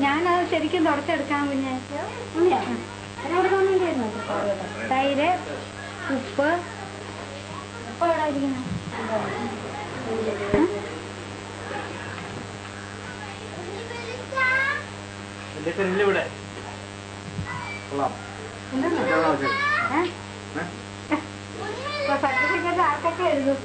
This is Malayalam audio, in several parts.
ഞാനത് ശരിക്കും തുടച്ചെടുക്കാൻ പിന്നെ തൈര് ഉപ്പ് ഉപ്പ് എവിടെ ഇരിക്കുന്നു സർട്ടിഫിക്കറ്റ് ആർക്കൊക്കെ എഴുതും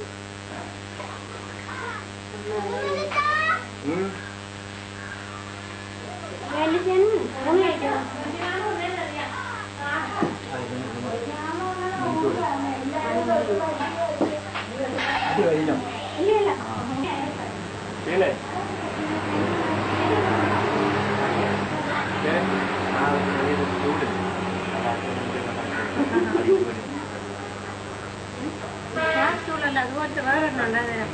അതുപോലത്തെ വേറെ ഉണ്ടാകും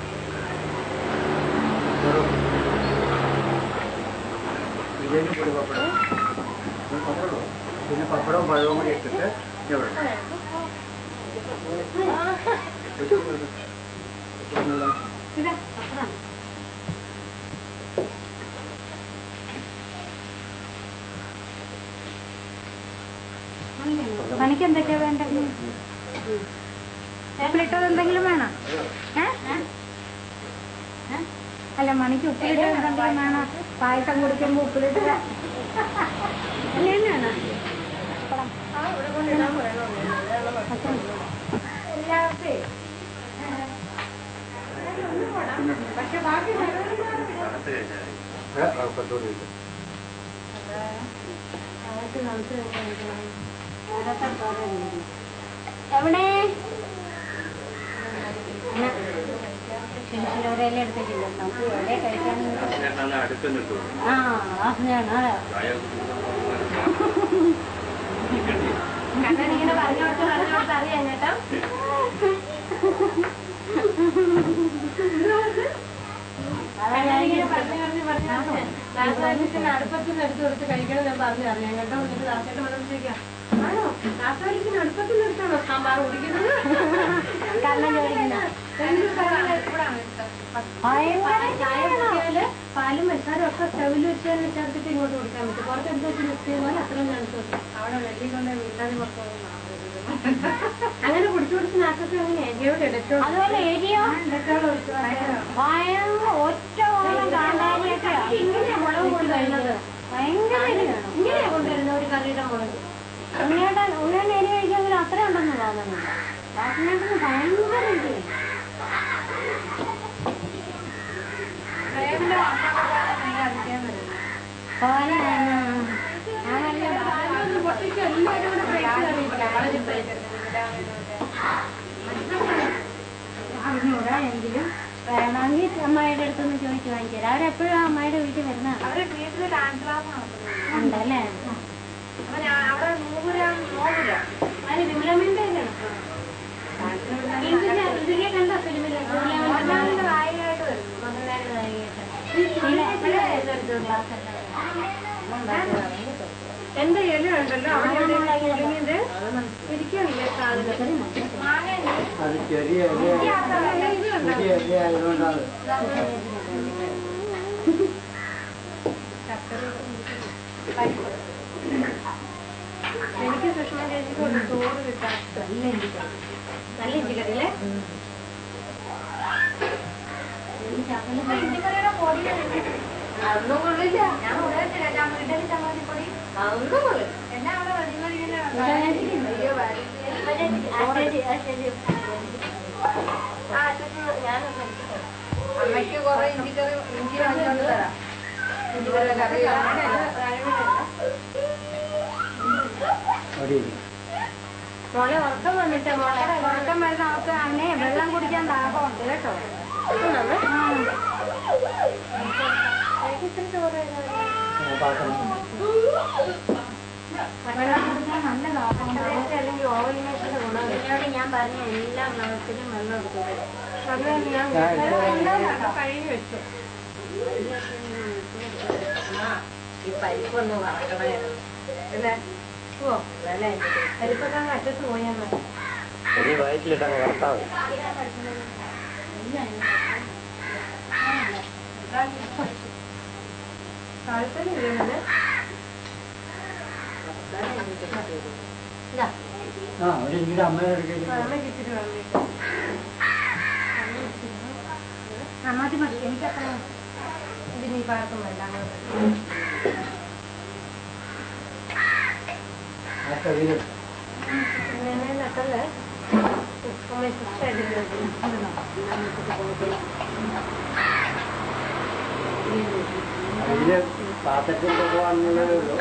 പിന്നെ പപ്പടവും പഴവും കൂടി ഇട്ടിട്ട് പണിക്ക് എന്തൊക്കെയാ വേണ്ടത് ഉപ്പിലിട്ടത് എന്തെങ്കിലും വേണം അല്ല മണിക്ക് ഉപ്പിലിട്ടത് എന്തെങ്കിലും വേണം പായസം കുടിക്കുമ്പോ ഉപ്പിലിട്ട് പക്ഷെ ബാക്കി എവിടെ ഒരേല എടുത്തിട്ടില്ല കഴിക്കാൻ കണ്ണനിങ്ങനെ പറഞ്ഞോട്ട് അറിയാം കേട്ടോ അടുപ്പത്തിന് എടുത്ത് കൊടുത്ത് കഴിക്കണം ഞാൻ പറഞ്ഞു അറിയാം കേട്ടോ എന്നിട്ട് ദാസേട്ടൻ മനസ്സിലേക്കാം ആണോ ദാസേട്ടന് അടുപ്പത്തിന് എടുത്താണോ സാമ്പാർ കുടിക്കുന്നത് കണ്ണൻ ചായ കുടിക്കാല് പാലും മസാലും ഒക്കെ സ്റ്റവിൽ വെച്ച് തന്നെ ചേർത്തിട്ട് ഇങ്ങോട്ട് കൊടുക്കാൻ പറ്റും പുറത്ത് എന്ത് വെച്ച് മിക്സ് ചെയ്യുമ്പോൾ അത്രയും ചാൻസ് അവിടെ വെള്ളി കൊണ്ട് വീണ്ടാതെ അങ്ങനെ കുടിച്ചു കുടിച്ച് നാക്കൊക്കെ അങ്ങനെ ഏരിയോട് ഇടയ്ക്കോ അതുപോലെ ഏരിയോ ഒറ്റ ഇങ്ങനെയാ മുളക് കൊണ്ടുവരുന്നത് ഭയങ്കര ഇങ്ങനെയാ കൊണ്ടുവരുന്നത് ഒരു കറിയുടെ മുളക് ഉണ്ണേണ്ട എരി കഴിക്കാമെങ്കിൽ അത്ര ഉണ്ടെന്ന് തോന്നുന്നു വാസനേട്ടന് ഭയങ്കര എങ്കിലും വേണമെങ്കിൽ അമ്മായിയുടെ അടുത്തൊന്ന് ചോദിച്ചു വാങ്ങിച്ചു അവരെപ്പോഴും ആ അമ്മായിയുടെ വീട്ടിൽ വരുന്ന അവരെ വീട്ടിൽ ഡാൻസ് ക്ലാസ് ഉണ്ടല്ലേ അവിടെ 100 അതിന് വിമലമ്മന്റെ ഇതിലെ കണ്ട ഫിലിമില് നായികയായിട്ട് വരും മധുരനായിട്ട് നായികയായിട്ട് എന്റെ ഇല ഉണ്ടല്ലോ അവിടെ ഇരിക്കണില്ല എനിക്ക് സുഷമ ചേച്ചിക്ക് ഒരു ചോറ് കിട്ടാം നല്ല ഇഞ്ചിക്കറിയില്ലേ ഇഞ്ചിക്കറിയുടെ പൊടി അതൊന്നും കൊള്ളില്ല ഞാൻ വീട്ടിൽ ചമ്മന്തിപ്പൊടി അതൊന്നും കൊള്ളില്ല എന്നെ അവിടെ അമ്മയ്ക്ക് കുറെ ഇഞ്ചി വാങ്ങിച്ചോണ്ട് തരാം മോളെ ഉറക്കം വന്നിട്ട് മോളെ ഉറക്കം വരുന്ന നമുക്ക് അന്നേ വെള്ളം കുടിക്കാൻ ദാഹമുണ്ട് കേട്ടോ ചോറ് വെള്ളം കുടിക്കാൻ നല്ല ദാഹമുണ്ട് അല്ലെങ്കിൽ ഓവലിനേഷന്റെ ഗുണം എന്നോട് ഞാൻ പറഞ്ഞ എല്ലാ മണത്തിലും വെള്ളം എടുക്കുന്നത് അത് ഞാൻ കഴുകി വെച്ചു പരിപ്പൊന്ന് വറക്കണമായിരുന്നു അല്ലേ? ഓ അല്ല പരിപ്പൊക്കെ അങ്ങ് അറ്റത്ത് പോയാൽ മതി. വയറ്റിലിട്ടങ്ങ് വറുത്താൽ താല്പര്യമില്ലേ? അമ്മയ്ക്ക് ഇച്ചിരി വന്നിട്ട് മതി മതി. എനിക്കത്ര ഇതിന് ഈ പാർക്കും വേണ്ട. ഇങ്ങനെ നട്ടല്ലേ അമ്മ ഇഷ്ടമായിട്ട് പാത്രത്തിൽ പോകാന്നുള്ളതേ ഉള്ളൂ.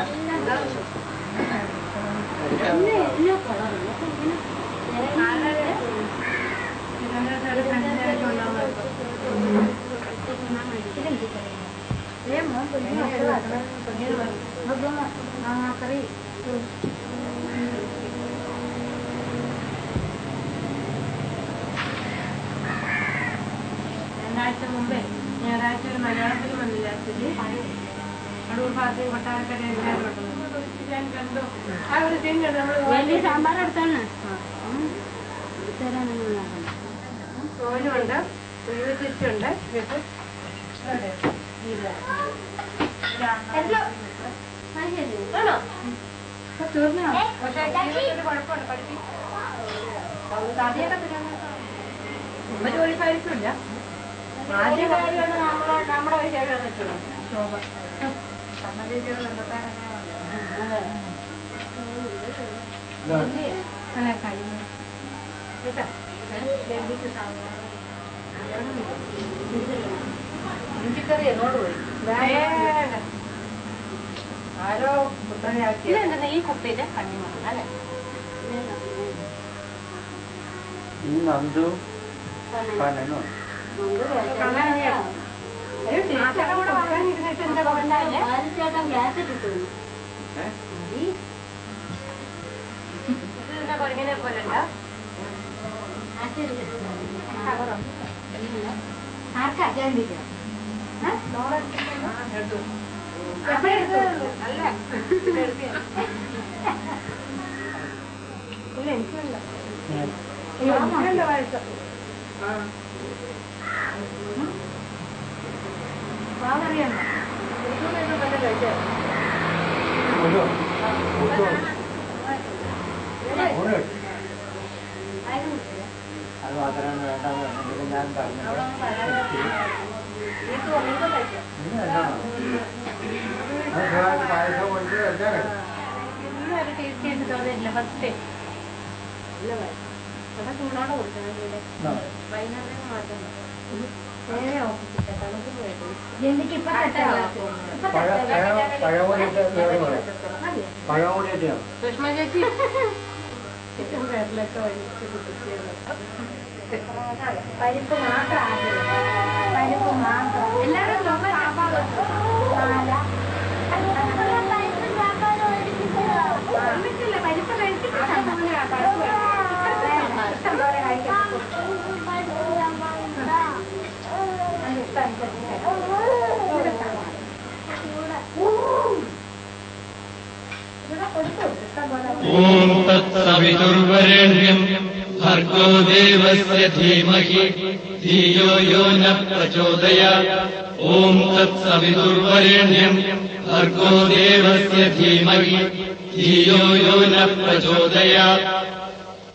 കറി രണ്ടാഴ്ച മുമ്പേ ഞായറാഴ്ച ഒരു മലയാള ഫിലിം വന്നില്ല, അടൂർ ഭാഗത്ത് കൊട്ടാരക്കര ഞാൻ കണ്ടു. ആ ഒരു സീൻ കണ്ടു. നമ്മൾ സാമ്പാർ എടുത്താണ് ഓനുണ്ട്, തിരിച്ചുണ്ട്. ജോലി കാര്യമില്ല. ആദ്യം നമ്മുടെ വിശേഷം ശോഭ ഇഞ്ചിക്കറി എന്നോട് പോയി ആരോ ഈ കുപ്പിയില് കണ്ണിമണം അല്ലെ? നന്ദു കൊരങ്ങനെ പോലല്ല. ആർക്കാ ചേർന്നില്ല? അല്ല ഇല്ല എനിക്കുണ്ട്. വയസ്സ് പാവറിയണ്ട കഴിച്ചോ? അത് മാത്രമാണ് വേണ്ടത്. ഞാൻ പറഞ്ഞു പായസം കൊണ്ട് ഇന്നൊരു ടേസ്റ്റ് ആയിട്ട് തോന്നിയില്ല. ഫസ്റ്റ് അപ്പൊ ചൂടോടെ കൊടുക്കണം. വൈകുന്നേരം മാറ്റം നേരെ ഓഫീസിൽ തണുപ്പ് പോയിട്ട് സുഷ്മ ചേച്ചി പരിപ്പ് മാത്രം പരിപ്പ് മാത്രം എല്ലാവരും പരിപ്പ് കഴിച്ചിട്ട് ഓം തത്സവിതുർവരേണ്യം ഭർഗോ ദേവസ്യ ധീമഹി ധിയോ യോ ന പ്രചോദയാത്. ഓം തത്സവിതുർവരേണ്യം ഭർഗോ ദേവസ്യ ധീമഹി ധിയോ യോ ന പ്രചോദയാത്.